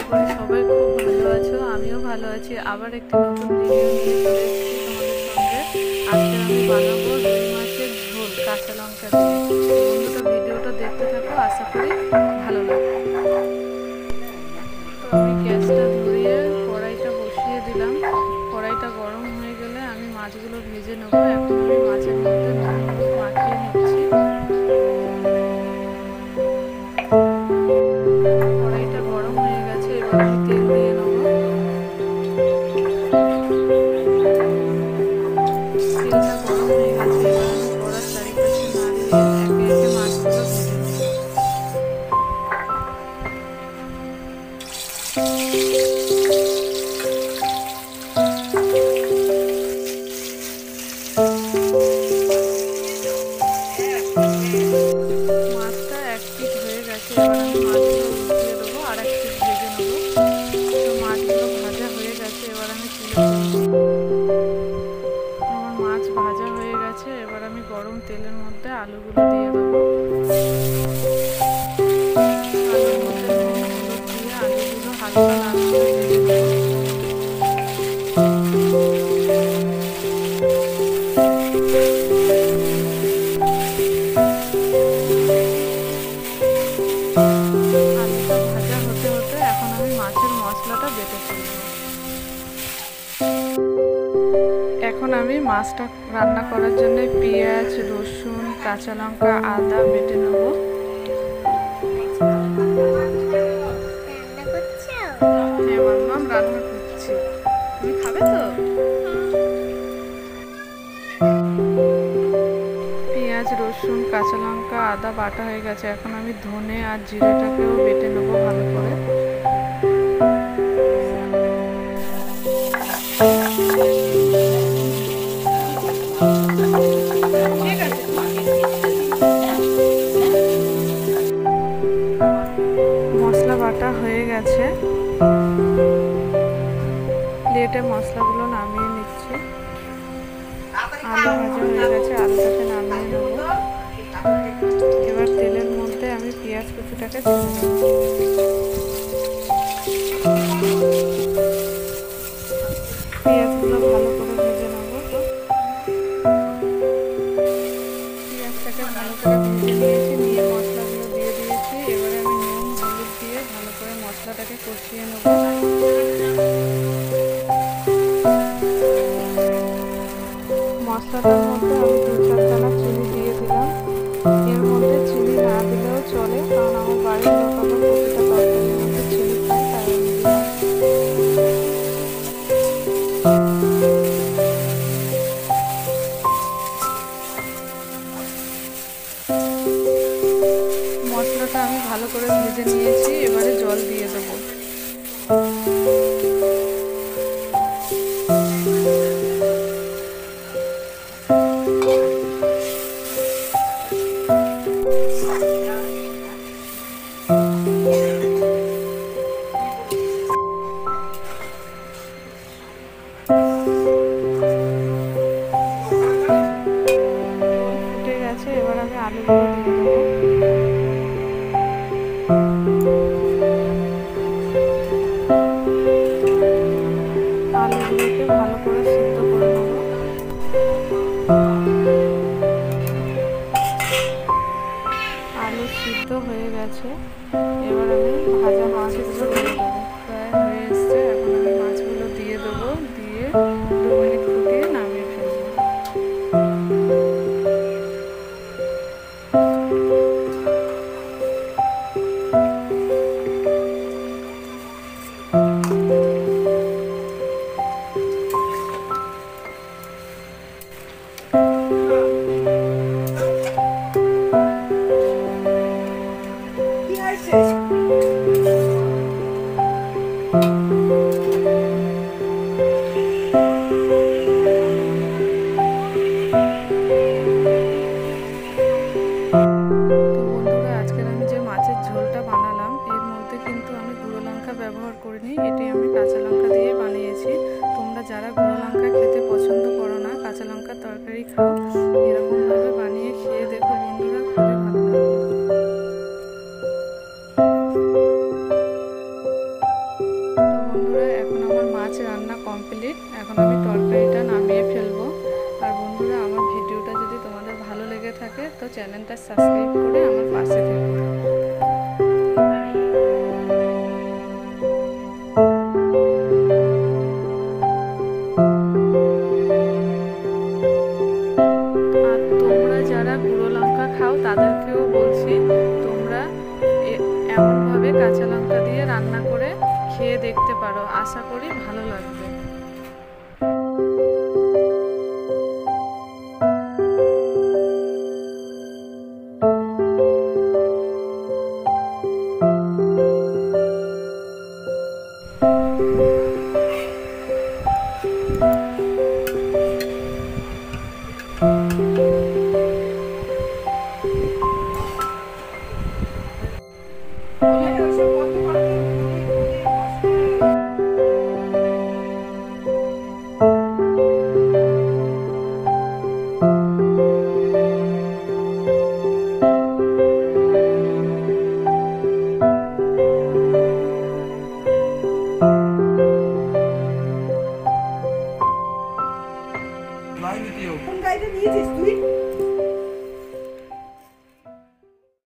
করি সবাই খুব ভালো আছো, আমিও ভালো আছি। আবার একটি নতুন ভিডিও নিয়ে চলে এসেছি তোমাদের সঙ্গে। আজকে আমি বানাবো রুই মাছের ঝোল কাঁচা লঙ্কা দিয়ে। বন্ধুটা ভিডিওটা দেখতে থাকো, আশা করি ভালো লাগবে। তো আমি গ্যাসটা ধরিয়ে কড়াইটা বসিয়ে দিলাম। কড়াইটা গরম হয়ে গেলে আমি মাছগুলো ভেজে নেবো। এখন আমি মাছের মধ্যে নুন হলুদ মাখিয়ে নিচ্ছি। কড়াইটা গরম হয়ে গেছে, এবার আমি তেল দিয়ে নেবো। তেলটা গরম হয়ে গেছে, এবার আমি কড়ার চারিপাশে নাড়িয়ে একে একে মাছগুলো ভেজে নেব। মাছটা এক পিঠ হয়ে গেছে, এবার আমি মাছগুলো উল্টিয়ে দেবো, আর এক পিঠ ভেজে নেবো। তো মাছগুলো ভাজা হয়ে গেছে, এবার আমি তুলে ফেলবো। আমার মাছ ভাজা হয়ে গেছে, এবার আমি গরম তেলের মধ্যে আলুগুলো দিয়ে দেবো। আলুর মধ্যে নুন হলুদ দিয়ে আলুগুলো হালকা লাল করে ভেজে নেবো। আলুটা ভাজা হতে হতে এখন আমি মাছের মশলাটা বেটে ফেলবো। এখন আমি মাছটা রান্না করার জন্য পেঁয়াজ, রসুন, কাঁচা লঙ্কা, আদা বেটে নেব। হ্যাঁ মাম্মাম, রান্না করছি। তুমি খাবে তো? পেঁয়াজ, রসুন, কাঁচা লঙ্কা, আদা বাটা হয়ে গেছে। এখন আমি ধনে আর জিরাটাকেও বেটে নেব ভালো করে। মশলা বাটা হয়ে গেছে, প্লেটে মশলাগুলো নামিয়ে নিচ্ছি। আলু ভাজা হয়ে গেছে, আলুটাকে নামিয়ে নেব। এবার তেলের মধ্যে আমি পেঁয়াজ কুচিটাকে ছেড়ে দেব। পেঁয়াজগুলো ভালো করে ভেজে নেব। পেঁয়াজটাকে ভালো করে ভেজে নিয়েছি, নিয়ে মশলাগুলো দিয়ে দিয়েছি। এবারে আমি নুন হলুদ দিয়ে ভালো করে মশলাটাকে কষিয়ে নেব। মশলাটার মধ্যে আমি 2-4 দানা চিনি দিয়ে দিলাম। এর মধ্যে চিনি না দিলেও চলে, কারণ আমার বাড়ির লোক আবার প্রতিটা তরকারির মধ্যে চিনি খায়, তাই আমি দিলাম। মশলাটা আমি ভালো করে ভেজে নিয়েছি, এবারে জল দিয়ে দেবো। ফুটে গেছে, এবার আমি আলুগুলো দিয়ে দেবো। আলুগুলোকে ভালো করে সিদ্ধ করে নেব। আলু সিদ্ধ হয়ে গেছে, এবার আমি ভাজা মাছগুলো দিয়ে দেবো। প্রায় হয়ে এসছে, এখন আমি মাছগুলো দিয়ে দেবো, দিয়ে 2 মিনিট ফুটিয়ে নামিয়ে ফেলবো। ব্যবহার করিনি, এটি আমি কাঁচা লঙ্কা দিয়ে বানিয়েছি। তোমরা যারা গুঁড়ো লঙ্কা খেতে পছন্দ করো না, কাঁচা লঙ্কার তরকারি খাও, এরকমভাবে বানিয়ে খেয়ে দেখো বন্ধুরা, খুবই ভালো লাগবে। চ্যানেলটা সাবস্ক্রাইব করে আমার পাশে থেকো। আর তোমরা যারা গুঁড়ো লঙ্কা খাও তাদেরকেও বলছি, তোমরা এমনভাবে কাঁচা লঙ্কা দিয়ে রান্না করে খেয়ে দেখতে পারো, আশা করি ভালো লাগবে। কোন গাড়িটা নিয়েছিস তুই?